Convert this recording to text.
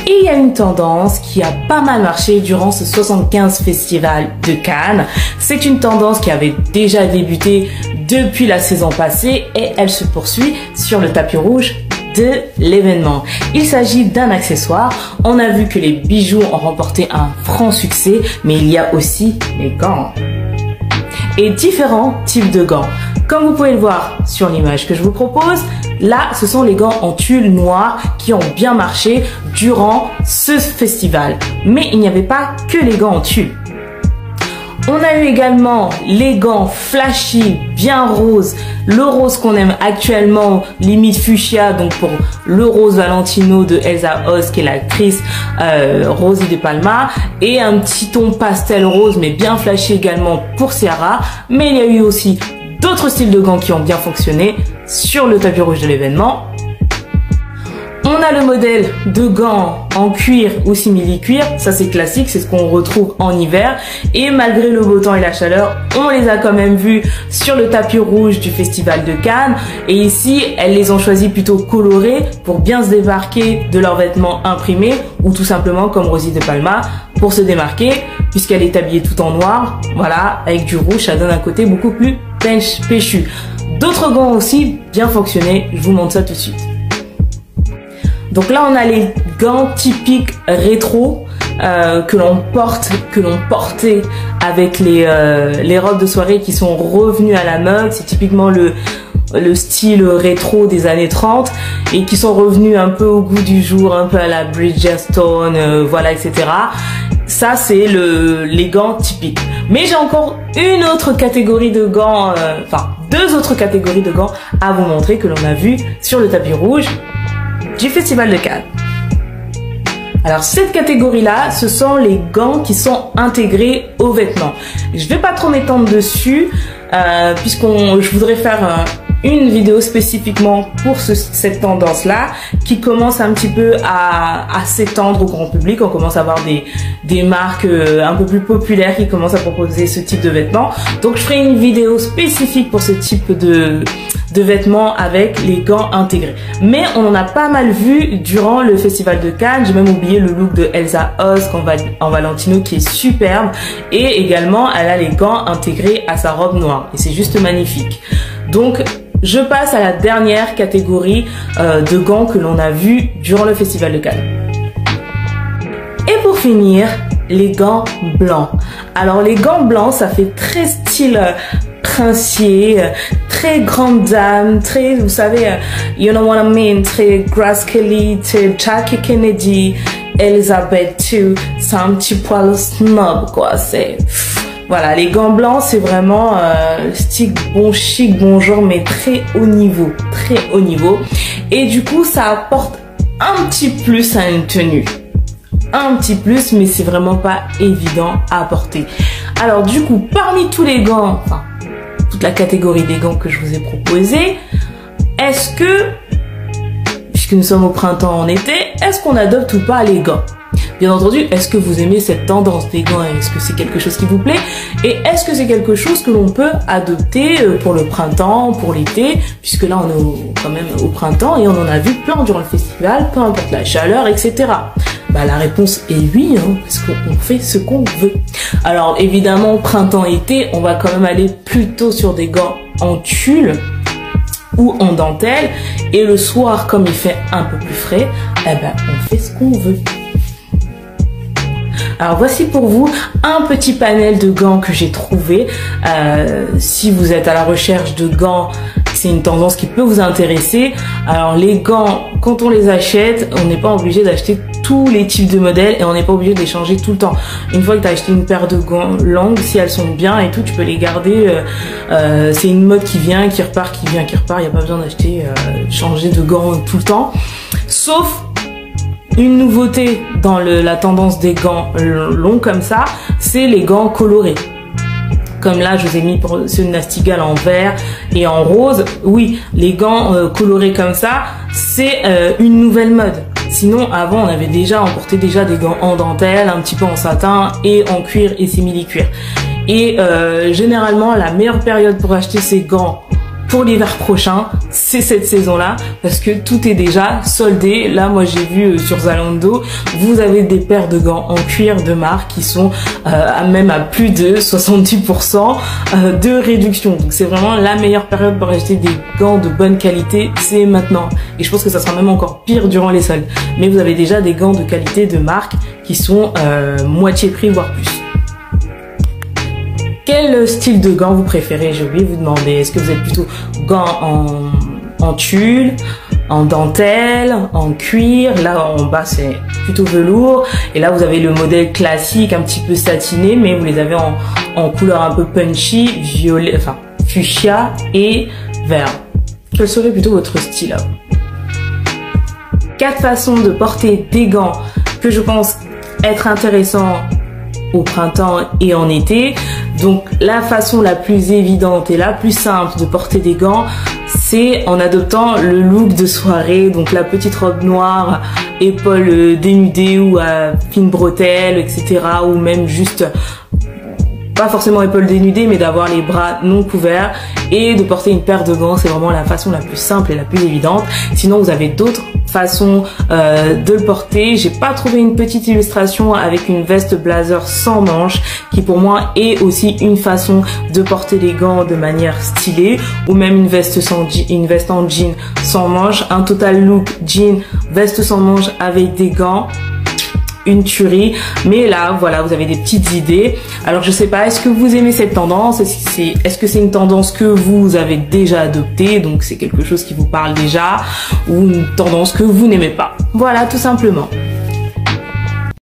Et il y a une tendance qui a pas mal marché durant ce 75 Festival de Cannes. C'est une tendance qui avait déjà débuté depuis la saison passée et elle se poursuit sur le tapis rouge de l'événement. Il s'agit d'un accessoire. On a vu que les bijoux ont remporté un franc succès, mais il y a aussi les gants. Et différents types de gants. Comme vous pouvez le voir sur l'image que je vous propose, là, ce sont les gants en tulle noir qui ont bien marché durant ce festival. Mais il n'y avait pas que les gants en tulle. On a eu également les gants flashy, bien roses, le rose qu'on aime actuellement, limite fuchsia, donc pour le rose Valentino de Elsa Hosk, qui est l'actrice Rosie de Palma, et un petit ton pastel rose, mais bien flashy également pour Ciara. Mais il y a eu aussi d'autres styles de gants qui ont bien fonctionné sur le tapis rouge de l'événement. On a le modèle de gants en cuir ou simili-cuir, ça c'est classique, c'est ce qu'on retrouve en hiver. Et malgré le beau temps et la chaleur, on les a quand même vus sur le tapis rouge du Festival de Cannes. Et ici, elles les ont choisis plutôt colorés pour bien se démarquer de leurs vêtements imprimés, ou tout simplement comme Rosie de Palma pour se démarquer, puisqu'elle est habillée tout en noir. Voilà, avec du rouge, ça donne un côté beaucoup plus péchu. D'autres gants aussi bien fonctionné, je vous montre ça tout de suite. Donc là, on a les gants typiques rétro que l'on portait avec les robes de soirée qui sont revenues à la mode. C'est typiquement le style rétro des années 30 et qui sont revenus un peu au goût du jour, un peu à la Bridgestone, voilà, etc. Ça, c'est les gants typiques. Mais j'ai encore une autre catégorie de gants, deux autres catégories de gants à vous montrer que l'on a vu sur le tapis rouge du Festival de Cannes. Alors cette catégorie-là, ce sont les gants qui sont intégrés aux vêtements. Je vais pas trop m'étendre dessus, je voudrais faire une vidéo spécifiquement pour cette tendance-là, qui commence un petit peu à s'étendre au grand public. On commence à avoir des marques un peu plus populaires qui commencent à proposer ce type de vêtements. Donc je ferai une vidéo spécifique pour ce type de vêtements avec les gants intégrés. Mais on en a pas mal vu durant le Festival de Cannes. J'ai même oublié le look de Elsa Hosk en Valentino qui est superbe. Et également, elle a les gants intégrés à sa robe noire. Et c'est juste magnifique. Donc, je passe à la dernière catégorie de gants que l'on a vu durant le Festival de Cannes. Et pour finir, les gants blancs. Alors, les gants blancs, ça fait très style princier, très grande dame, très, vous savez, you know what I mean, très Grace Kelly, très Jackie Kennedy, Elizabeth II, c'est un petit poil snob, quoi, c'est... Voilà, les gants blancs, c'est vraiment style bon chic, bon genre, mais très haut niveau, très haut niveau. Et du coup, ça apporte un petit plus à une tenue. Un petit plus, mais c'est vraiment pas évident à porter. Alors du coup, parmi tous les gants, enfin, toute la catégorie des gants que je vous ai proposés, est-ce que, puisque nous sommes au printemps, en été, est-ce qu'on adopte ou pas les gants? Bien entendu, est-ce que vous aimez cette tendance des gants? Est-ce que c'est quelque chose qui vous plaît? Et est-ce que c'est quelque chose que l'on peut adopter pour le printemps, pour l'été? Puisque là, on est quand même au printemps et on en a vu plein durant le festival, peu importe la chaleur, etc. Bah, la réponse est oui, hein, parce qu'on fait ce qu'on veut. Alors évidemment, printemps-été, on va quand même aller plutôt sur des gants en tulle ou en dentelle. Et le soir, comme il fait un peu plus frais, eh ben, on fait ce qu'on veut. Alors voici pour vous un petit panel de gants que j'ai trouvé. Si vous êtes à la recherche de gants, c'est une tendance qui peut vous intéresser. Alors les gants, quand on les achète, on n'est pas obligé d'acheter tous les types de modèles et on n'est pas obligé de les changer tout le temps. Une fois que tu as acheté une paire de gants longues, si elles sont bien et tout, tu peux les garder. C'est une mode qui vient, qui repart, qui vient, qui repart. Il n'y a pas besoin d'acheter, changer de gants tout le temps. Sauf une nouveauté dans la tendance des gants longs comme ça, c'est les gants colorés. Comme là, je vous ai mis pour ce Nastigall en vert et en rose. Oui, les gants colorés comme ça, c'est une nouvelle mode. Sinon, avant, on portait déjà des gants en dentelle, un petit peu en satin et en cuir et simili-cuir. Et généralement, la meilleure période pour acheter ces gants pour l'hiver prochain, c'est cette saison-là parce que tout est déjà soldé. Là, moi, j'ai vu sur Zalando, vous avez des paires de gants en cuir de marque qui sont même à plus de 70% de réduction. Donc, c'est vraiment la meilleure période pour acheter des gants de bonne qualité, c'est maintenant. Et je pense que ça sera même encore pire durant les soldes. Mais vous avez déjà des gants de qualité de marque qui sont moitié prix, voire plus. Quel style de gants vous préférez? Je vais vous demander. Est-ce que vous êtes plutôt gants en tulle, en dentelle, en cuir? Là en bas c'est plutôt velours. Et là vous avez le modèle classique un petit peu satiné, mais vous les avez en couleur un peu punchy, violet, enfin fuchsia et vert. Quel serait plutôt votre style? 4 façons de porter des gants que je pense être intéressant au printemps et en été. Donc la façon la plus évidente et la plus simple de porter des gants, c'est en adoptant le look de soirée, donc la petite robe noire, épaules dénudées ou à fines bretelles, etc. Ou même juste, pas forcément épaules dénudées, mais d'avoir les bras non couverts et de porter une paire de gants. C'est vraiment la façon la plus simple et la plus évidente. Sinon vous avez d'autres façon de le porter. J'ai pas trouvé une petite illustration avec une veste blazer sans manches qui pour moi est aussi une façon de porter les gants de manière stylée, ou même une veste en jean sans manches, un total look jean, veste sans manches avec des gants. Une tuerie, mais là voilà, vous avez des petites idées. Alors je sais pas, est-ce que vous aimez cette tendance? Est-ce que c'est une tendance que vous avez déjà adoptée, donc c'est quelque chose qui vous parle déjà, ou une tendance que vous n'aimez pas? Voilà, tout simplement.